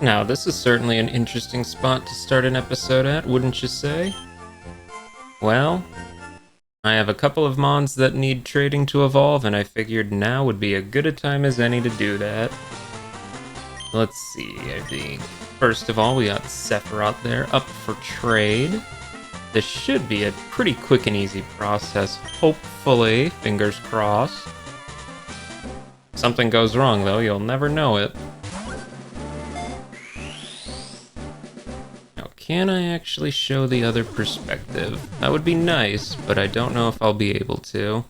Now, this is certainly an interesting spot to start an episode at, wouldn't you say? Well, I have a couple of mons that need trading to evolve, and I figured now would be as good a time as any to do that. Let's see, I think. First of all, we got Sephiroth there, up for trade. This should be a pretty quick and easy process, hopefully, fingers crossed. If something goes wrong, though, you'll never know it. Now, can I actually show the other perspective? That would be nice, but I don't know if I'll be able to.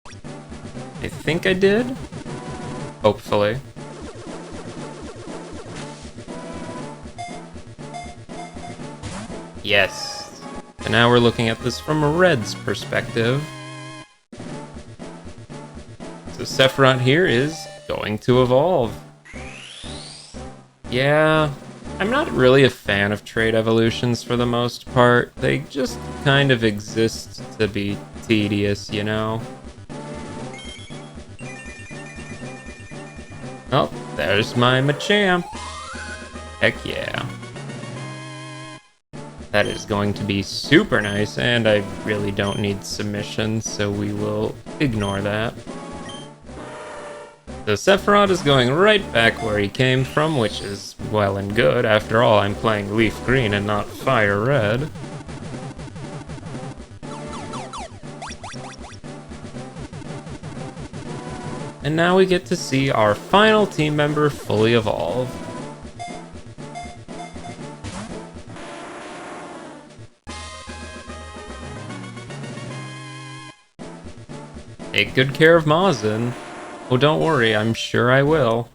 I think I did? Hopefully. Yes. And now we're looking at this from a Red's perspective. So Sephiroth here is going to evolve. Yeah, I'm not really a fan of trait evolutions for the most part. They just kind of exist to be tedious, you know? Oh, there's my Machamp. Heck yeah. That is going to be super nice, and I really don't need submissions, so we will ignore that. So Sephiroth is going right back where he came from, which is well and good. After all, I'm playing Leaf Green and not Fire Red. And now we get to see our final team member fully evolve. Take good care of Mazin. Oh, don't worry, I'm sure I will.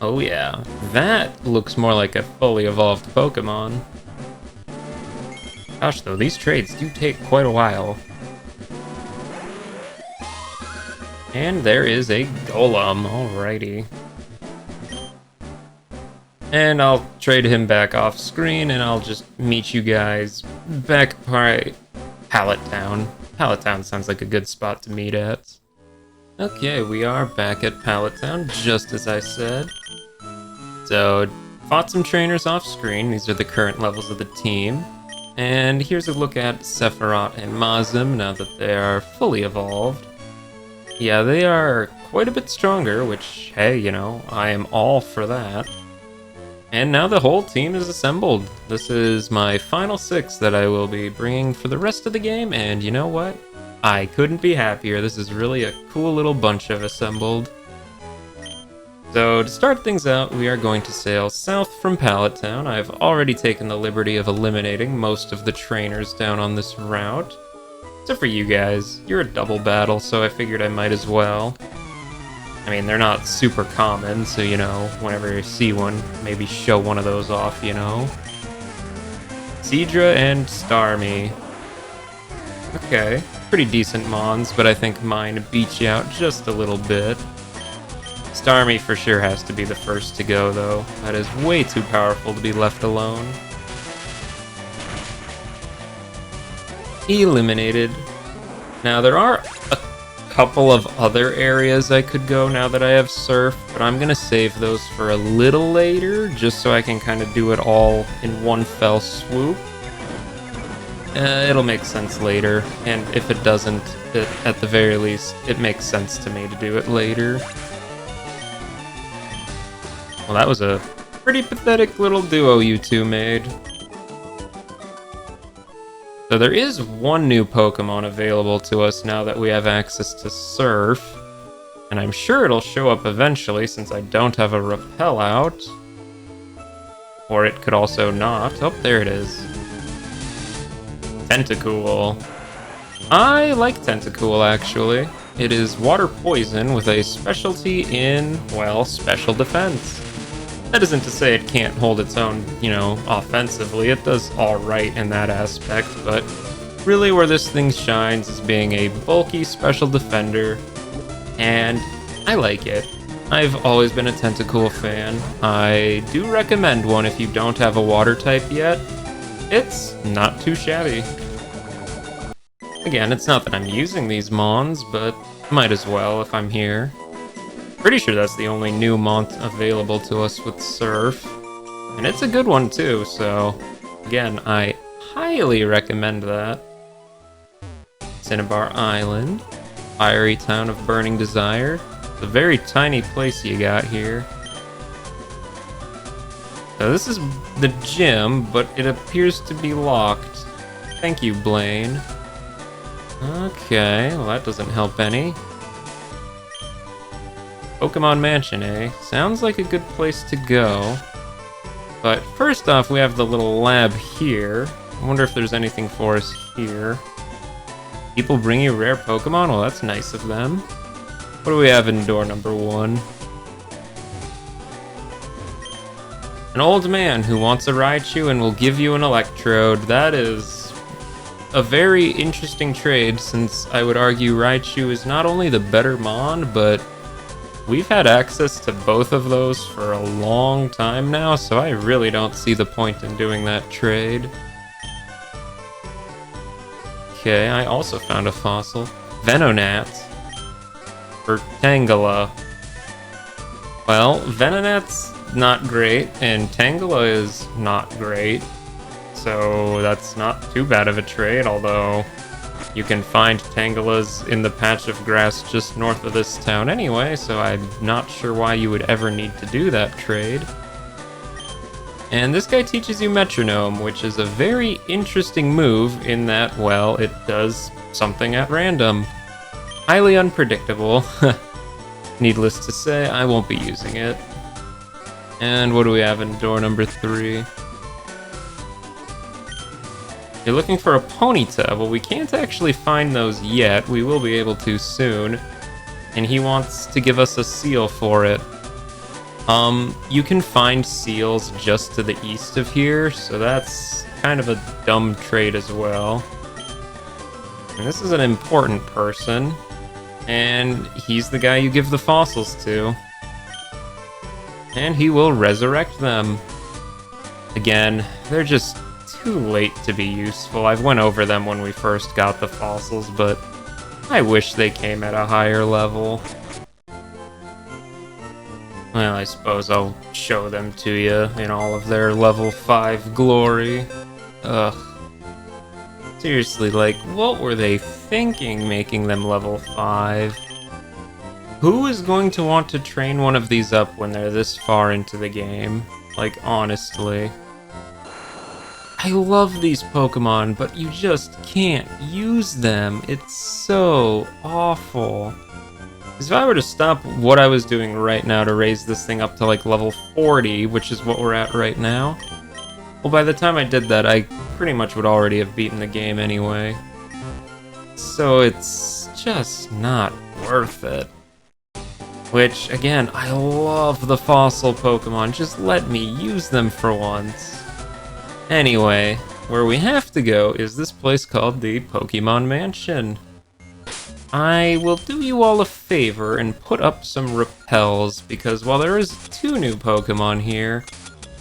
Oh yeah, that looks more like a fully evolved Pokemon. Gosh though, these trades do take quite a while. And there is a Golem, alrighty. And I'll trade him back off screen, and I'll just meet you guys back by Pallet Town. Pallet Town sounds like a good spot to meet at. Okay, we are back at Pallet Town, just as I said. So, fought some trainers off screen. These are the current levels of the team. And here's a look at Sephiroth and Mazim now that they are fully evolved. Yeah, they are quite a bit stronger, which, hey, you know, I am all for that. And now the whole team is assembled. This is my final 6 that I will be bringing for the rest of the game, and you know what? I couldn't be happier. This is really a cool little bunch of assembled. So to start things out, we are going to sail south from Pallet Town. I've already taken the liberty of eliminating most of the trainers down on this route. Except for you guys. You're a double battle, so I figured I might as well. I mean, they're not super common, so, you know, whenever you see one, maybe show one of those off, you know? Seadra and Starmie. Okay, pretty decent mons, but I think mine beat you out just a little bit. Starmie for sure has to be the first to go, though. That is way too powerful to be left alone. Eliminated. Now, there are a couple of other areas I could go now that I have Surf, but I'm gonna save those for a little later, just so I can kind of do it all in one fell swoop. It'll make sense later, and if it doesn't, at the very least, it makes sense to me to do it later. Well, that was a pretty pathetic little duo you two made. So there is one new Pokemon available to us now that we have access to Surf. And I'm sure it'll show up eventually since I don't have a Repel out. Or it could also not. Oh, there it is. Tentacool. I like Tentacool, actually. It is water poison with a specialty in, well, special defense. That isn't to say it can't hold its own, you know, offensively. It does alright in that aspect, but really where this thing shines is being a bulky special defender, and I like it. I've always been a Tentacool fan. I do recommend one if you don't have a water type yet. It's not too shabby. Again, it's not that I'm using these mons, but Might as well if I'm here. Pretty sure that's the only new mont available to us with Surf. And it's a good one too, so again, I highly recommend that. Cinnabar Island, fiery town of burning desire. It's a very tiny place you got here. So this is the gym, but it appears to be locked. Thank you, Blaine. Okay, well that doesn't help any. Pokémon Mansion, eh? Sounds like a good place to go. But first off, we have the little lab here. I wonder if there's anything for us here. People bring you rare Pokemon? Well, that's nice of them. What do we have in door number 1? An old man who wants a Raichu and will give you an Electrode. That is a very interesting trade, since I would argue Raichu is not only the better Mon, but we've had access to both of those for a long time now, so I really don't see the point in doing that trade. Okay, I also found a fossil. Venonat. For Tangela. Well, Venonat's not great, and Tangela is not great. So that's not too bad of a trade, although you can find Tangelas in the patch of grass just north of this town anyway, so I'm not sure why you would ever need to do that trade. And this guy teaches you Metronome, which is a very interesting move in that, well, it does something at random. Highly unpredictable. Needless to say, I won't be using it. And what do we have in door number 3? You're looking for a Ponyta. Well, we can't actually find those yet. We will be able to soon. And he wants to give us a seal for it. You can find seals just to the east of here, so that's kind of a dumb trade as well. And this is an important person, and he's the guy you give the fossils to. And he will resurrect them. Again, they're just too late to be useful. I've went over them when we first got the fossils, but I wish they came at a higher level. Well, I suppose I'll show them to you in all of their level 5 glory. Ugh. Seriously, like, what were they thinking making them level 5? Who is going to want to train one of these up when they're this far into the game? Like, honestly. I love these Pokemon, but you just can't use them. It's so awful. Because if I were to stop what I was doing right now to raise this thing up to like level 40, which is what we're at right now, well, by the time I did that, I pretty much would already have beaten the game anyway. So it's just not worth it. Which, again, I love the fossil Pokemon. Just let me use them for once. Anyway, where we have to go is this place called the Pokémon Mansion. I will do you all a favor and put up some repels, because while there is 2 new Pokemon here,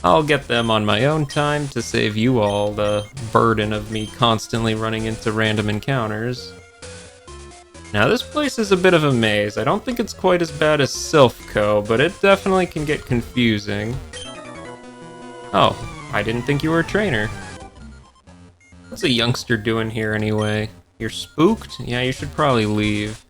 I'll get them on my own time to save you all the burden of me constantly running into random encounters. Now this place is a bit of a maze. I don't think it's quite as bad as Silphco, but it definitely can get confusing. Oh, I didn't think you were a trainer. What's a youngster doing here anyway? You're spooked? Yeah, you should probably leave.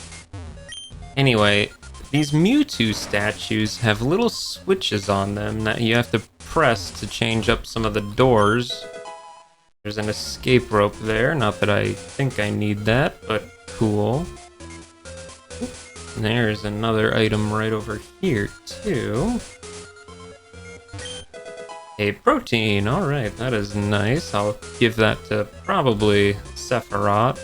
Anyway, these Mewtwo statues have little switches on them that you have to press to change up some of the doors. There's an escape rope there, not that I think I need that, but cool. There's another item right over here, too. A protein, alright, that is nice. I'll give that to probably Sephiroth.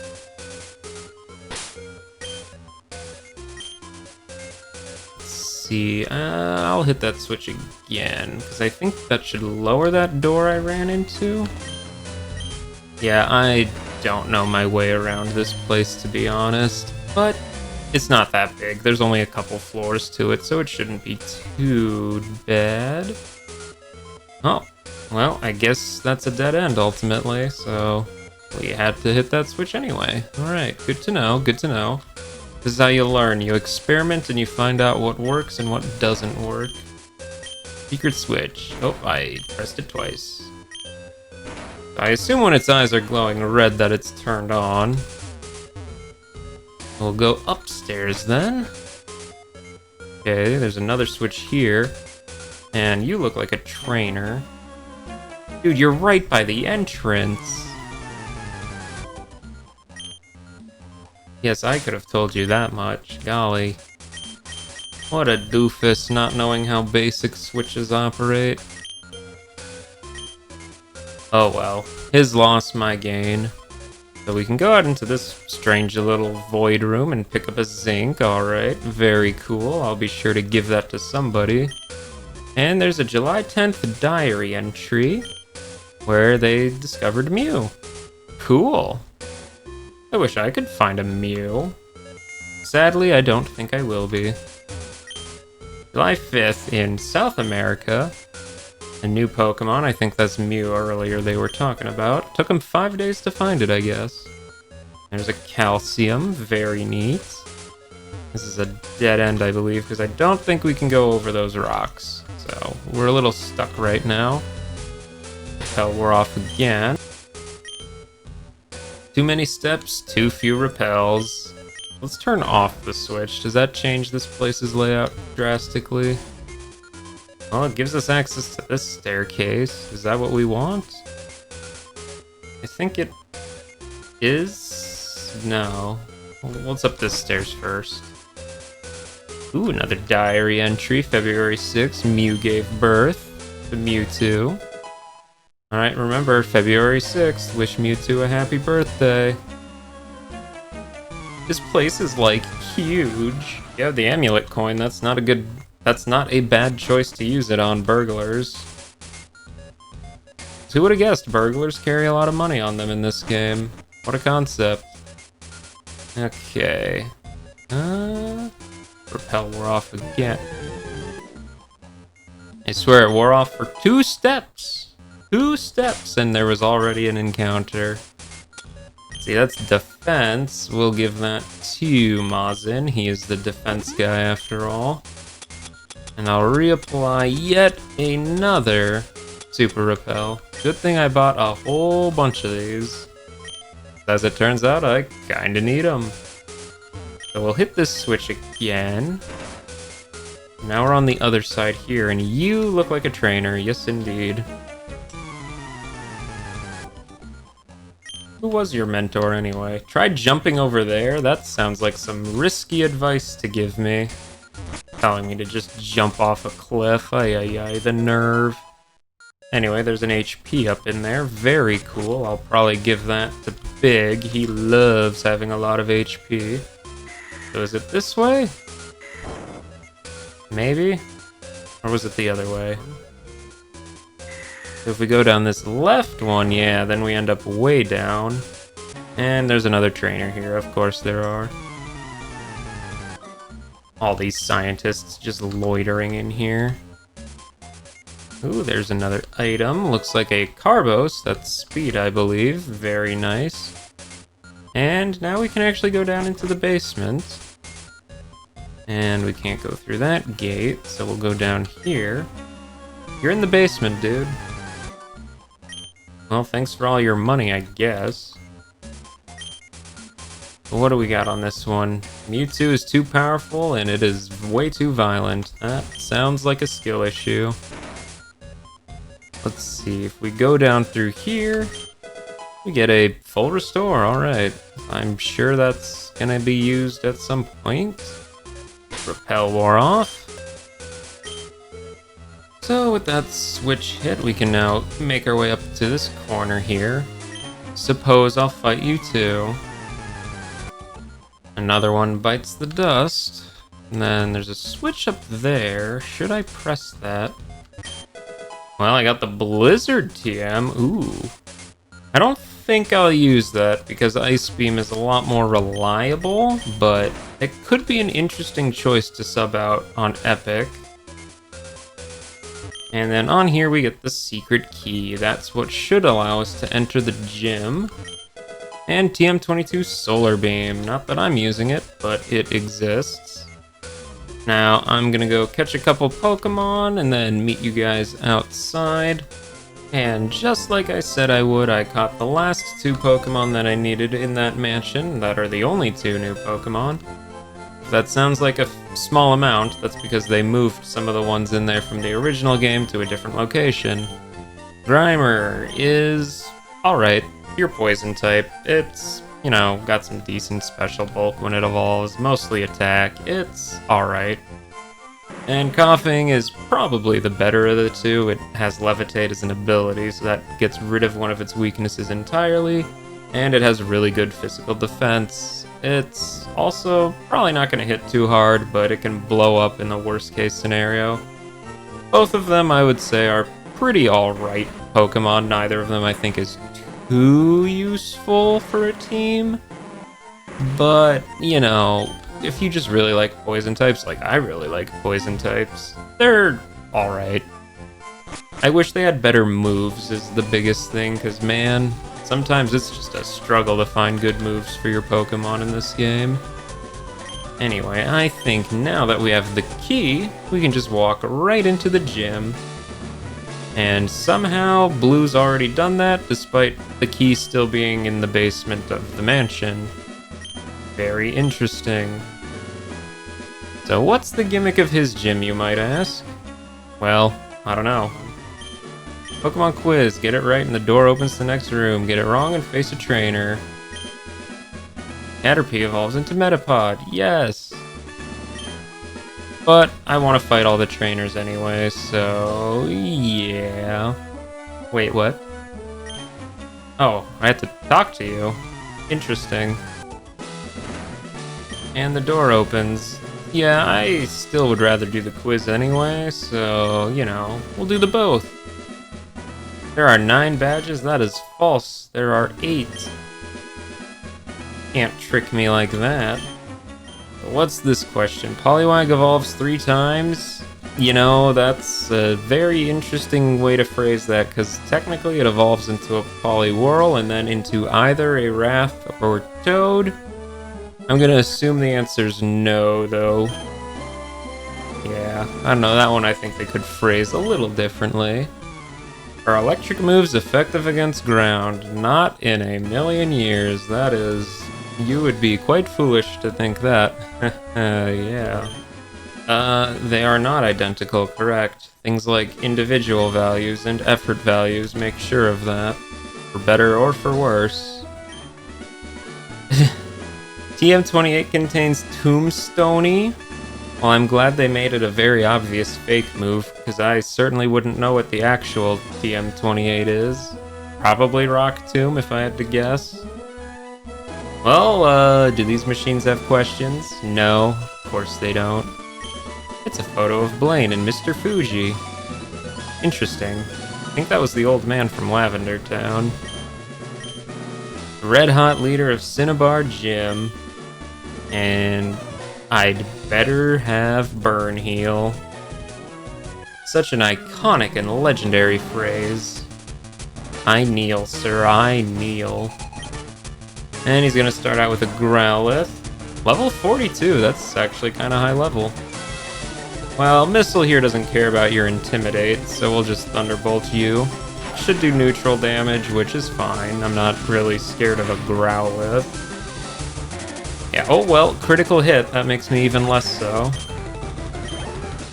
See, I'll hit that switch again, because I think that should lower that door I ran into. Yeah, I don't know my way around this place, to be honest, but it's not that big. There's only a couple floors to it, so it shouldn't be too bad. Oh, well, I guess that's a dead end, ultimately, so we had to hit that switch anyway. Alright, good to know, good to know. This is how you learn. You experiment and you find out what works and what doesn't work. Secret switch. Oh, I pressed it twice. I assume when its eyes are glowing red that it's turned on. We'll go upstairs then. Okay, there's another switch here. And you look like a trainer. Dude, you're right by the entrance. Yes, I could have told you that much. Golly. What a doofus, not knowing how basic switches operate. Oh well. His loss, my gain. So we can go out into this strange little void room and pick up a zinc. Alright, very cool. I'll be sure to give that to somebody. And there's a July 10th diary entry where they discovered Mew. Cool. I wish I could find a Mew. Sadly, I don't think I will be. July 5th in South America. A new Pokemon, I think that's Mew earlier they were talking about. Took them 5 days to find it, I guess. There's a Calcium, very neat. This is a dead end, I believe, because I don't think we can go over those rocks. So, we're a little stuck right now. Hell, we're off again. Too many steps, too few repels. Let's turn off the switch. Does that change this place's layout drastically? Well, it gives us access to this staircase. Is that what we want? I think it is? No. Let's up this stairs first. Ooh, another diary entry. February 6th, Mew gave birth to Mewtwo. Alright, remember, February 6th, wish Mewtwo a happy birthday. This place is, like, huge. Yeah, the amulet coin, that's not a bad choice to use it on burglars. Who would have guessed burglars carry a lot of money on them in this game? What a concept. Okay. Repel wore off again. I swear it wore off for 2 steps. 2 steps, and there was already an encounter. See, that's defense. We'll give that to Mazin. He is the defense guy after all. And I'll reapply yet another Super Repel. Good thing I bought a whole bunch of these. As it turns out, I kinda need them. So we'll hit this switch again. Now we're on the other side here, and you look like a trainer. Yes, indeed. Who was your mentor anyway? Try jumping over there. That sounds like some risky advice to give me. Telling me to just jump off a cliff. Ay, ay, ay, the nerve. Anyway, there's an HP up in there. Very cool. I'll probably give that to Big. He loves having a lot of HP. So is it this way? Maybe? Or was it the other way? So if we go down this left one, yeah, then we end up way down. And there's another trainer here. Of course there are. All these scientists just loitering in here. Ooh, there's another item. Looks like a Carbos. That's speed, I believe. Very nice. And now we can actually go down into the basement. And we can't go through that gate, so we'll go down here. You're in the basement, dude. Well, thanks for all your money, I guess. What do we got on this one? Mewtwo is too powerful, and it is way too violent. That sounds like a skill issue. Let's see, if we go down through here, we get a full restore, alright. I'm sure that's gonna be used at some point. Repel wore off. So with that switch hit, we can now make our way up to this corner here. Suppose I'll fight you too. Another one bites the dust. And then there's a switch up there. Should I press that? Well, I got the Blizzard TM. Ooh. I don't think I'll use that because Ice Beam is a lot more reliable, but it could be an interesting choice to sub out on Epic. And then on here we get the secret key. That's what should allow us to enter the gym. And TM22 Solar Beam. Not that I'm using it, but it exists. Now, I'm gonna go catch a couple Pokemon and then meet you guys outside. And just like I said I would, I caught the last 2 Pokemon that I needed in that mansion. That are the only 2 new Pokemon. If that sounds like a small amount, that's because they moved some of the ones in there from the original game to a different location. Grimer is alright. Pure poison type. It's, you know, got some decent special bulk when it evolves, mostly attack. It's alright. And Coughing is probably the better of the 2. It has Levitate as an ability, so that gets rid of one of its weaknesses entirely. And it has really good physical defense. It's also probably not going to hit too hard, but it can blow up in the worst case scenario. Both of them, I would say, are pretty alright Pokemon. Neither of them, I think, is too useful for a team. But, you know, if you just really like poison types, like I really like poison types, they're alright. I wish they had better moves is the biggest thing, because man, sometimes it's just a struggle to find good moves for your Pokemon in this game. Anyway, I think now that we have the key, we can just walk right into the gym. And somehow, Blue's already done that, despite the key still being in the basement of the mansion. Very interesting. So what's the gimmick of his gym, you might ask? Well, I don't know. Pokemon quiz, get it right and the door opens to the next room. Get it wrong and face a trainer. Caterpie evolves into Metapod, yes! But I want to fight all the trainers anyway, so yeah. Wait, what? Oh, I have to talk to you. Interesting. And the door opens. Yeah, I still would rather do the quiz anyway, so, you know, we'll do the both. There are 9 badges? That is false. There are 8. Can't trick me like that. What's this question? Poliwag evolves 3 times? You know, that's a very interesting way to phrase that, because technically it evolves into a Poliwhirl and then into either a Wrath or Toad. I'm gonna assume the answer's no, though. Yeah, I don't know, that one I think they could phrase a little differently. Are electric moves effective against ground? Not in a million years, that is... You would be quite foolish to think that. Yeah. They are not identical, correct. Things like individual values and effort values make sure of that. For better or for worse. TM28 contains Tombstoney. Well, I'm glad they made it a very obvious fake move, because I certainly wouldn't know what the actual TM28 is. Probably Rock Tomb, if I had to guess. Well, do these machines have questions? No, of course they don't. It's a photo of Blaine and Mr. Fuji. Interesting. I think that was the old man from Lavender Town. Red hot leader of Cinnabar Gym. And I'd better have Burn Heal. Such an iconic and legendary phrase. I kneel, sir, I kneel. And he's gonna start out with a Growlithe. Level 42, that's actually kind of high level. Well, Missile here doesn't care about your Intimidate, so we'll just Thunderbolt you. Should do neutral damage, which is fine. I'm not really scared of a Growlithe. Yeah, oh well, critical hit. That makes me even less so.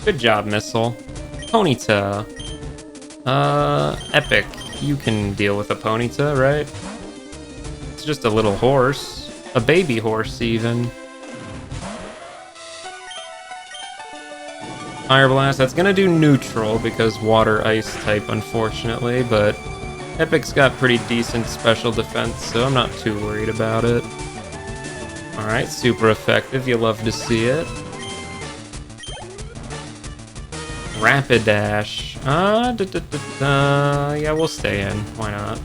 Good job, Missile. Ponyta. Epic. You can deal with a Ponyta, right? It's just a little horse. A baby horse, even. Fire Blast, that's gonna do neutral because water ice type, unfortunately, but Epic's got pretty decent special defense, so I'm not too worried about it. Alright, super effective, you love to see it. Rapidash. Yeah, we'll stay in, why not?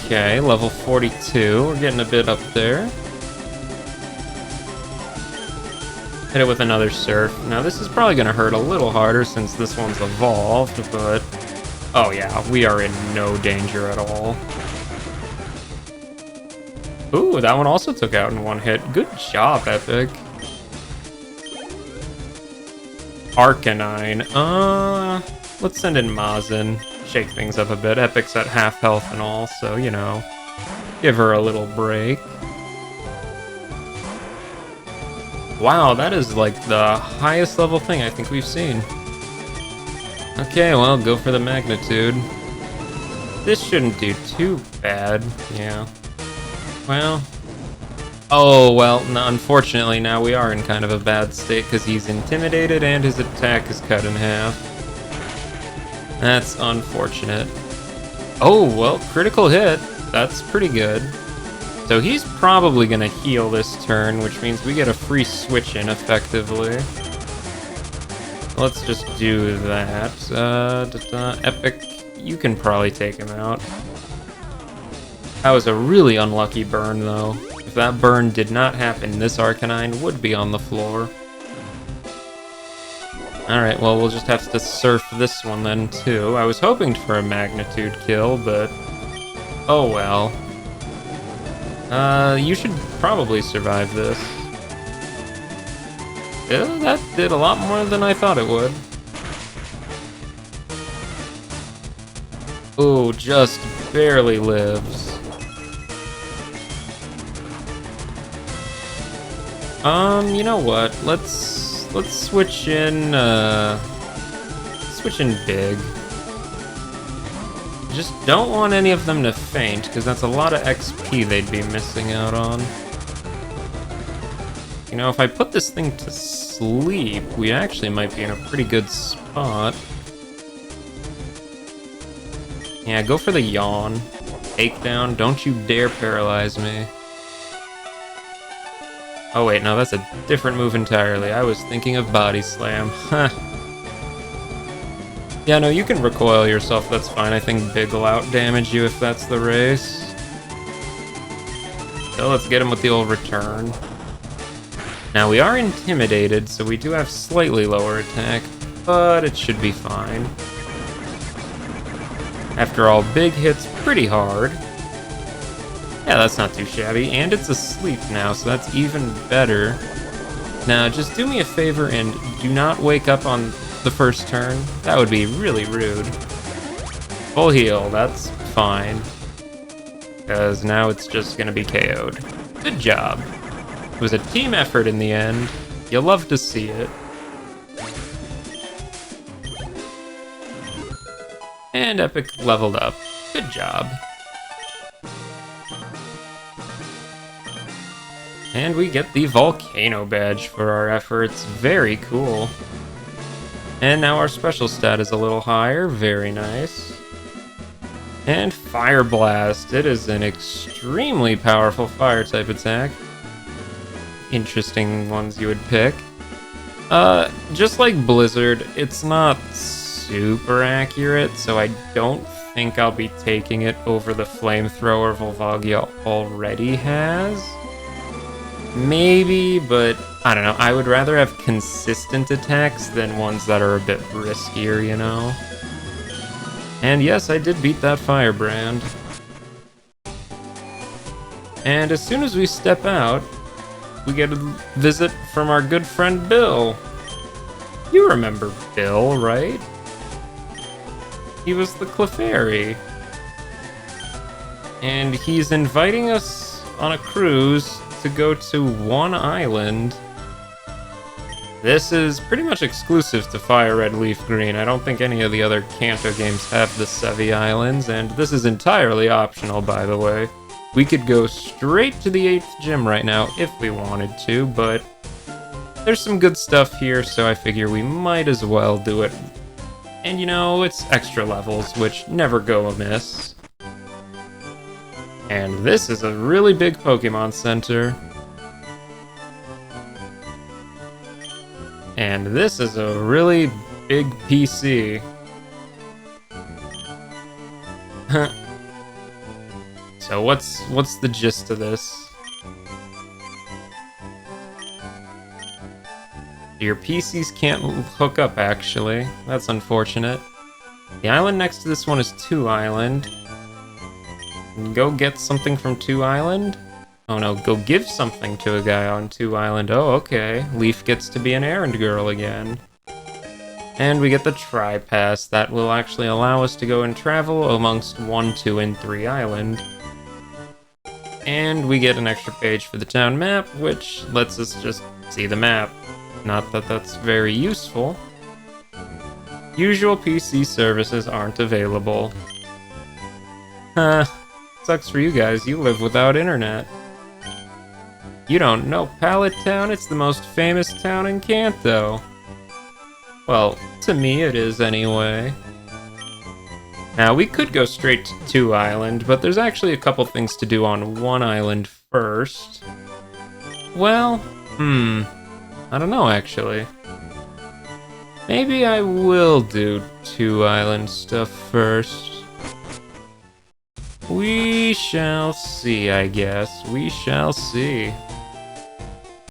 Okay, level 42, we're getting a bit up there. Hit it with another Surf. Now this is probably going to hurt a little harder since this one's evolved, but... Oh yeah, we are in no danger at all. Ooh, that one also took out in one hit. Good job, Epic. Arcanine. Let's send in Mazin. Shake things up a bit. Epic's at half health and all, so, you know, give her a little break. Wow, that is like the highest level thing I think we've seen. Okay, well, go for the magnitude. This shouldn't do too bad, yeah. Well... Oh, well, no, unfortunately now we are in kind of a bad state because he's intimidated and his attack is cut in half. That's unfortunate. Oh, well, critical hit. That's pretty good. So he's probably gonna heal this turn, which means we get a free switch in effectively. Let's just do that. Epic, you can probably take him out. That was a really unlucky burn, though. If that burn did not happen, this Arcanine would be on the floor. Alright, well, we'll just have to surf this one then, too. I was hoping for a magnitude kill, but... oh well. You should probably survive this. Yeah, that did a lot more than I thought it would. Ooh, just barely lives. You know what? Let's switch in big. Just don't want any of them to faint, because that's a lot of XP they'd be missing out on. You know, if I put this thing to sleep, we actually might be in a pretty good spot. Yeah, go for the yawn. Takedown, don't you dare paralyze me. Oh wait, no, that's a different move entirely. I was thinking of Body Slam. Huh. Yeah, no, you can recoil yourself, that's fine. I think Big will out-damage you if that's the race. So let's get him with the old return. Now, we are intimidated, so we do have slightly lower attack, but it should be fine. After all, Big hits pretty hard. Yeah, that's not too shabby, and it's asleep now, so that's even better. Now, just do me a favor and do not wake up on the first turn. That would be really rude. Full heal, that's fine. Because now it's just gonna be KO'd. Good job. It was a team effort in the end. You'll love to see it. And Epic leveled up. Good job. And we get the Volcano Badge for our efforts. Very cool. And now our special stat is a little higher. Very nice. And Fire Blast. It is an extremely powerful fire type attack. Interesting ones you would pick. Just like Blizzard, it's not super accurate, so I don't think I'll be taking it over the flamethrower Volvagia already has. Maybe, but I don't know. I would rather have consistent attacks than ones that are a bit riskier, you know? And yes, I did beat that Firebrand. And as soon as we step out, we get a visit from our good friend Bill. You remember Bill, right? He was the Clefairy. And he's inviting us on a cruise to go to one island. This is pretty much exclusive to Fire Red Leaf Green. I don't think any of the other Kanto games have the Sevi Islands, and this is entirely optional, by the way. We could go straight to the 8th gym right now if we wanted to, but there's some good stuff here, so I figure we might as well do it. And you know, it's extra levels, which never go amiss. And this is a really big Pokemon Center. And this is a really big PC. So what's the gist of this? Your PCs can't hook up, actually. That's unfortunate. The island next to this one is 2 Island. Go get something from 2 Island. Oh no, go give something to a guy on 2 Island. Oh, okay. Leaf gets to be an errand girl again. And we get the Tri-Pass. That will actually allow us to go and travel amongst 1, 2, and 3 Island. And we get an extra page for the town map, which lets us just see the map. Not that that's very useful. Usual PC services aren't available. Huh. Sucks for you guys, you live without internet. You don't know Pallet Town? It's the most famous town in Kanto. Well, to me it is anyway. Now, we could go straight to 2 Island, but there's actually a couple things to do on 1 Island first. Well, I don't know actually. Maybe I will do 2 Island stuff first. We shall see, I guess. We shall see.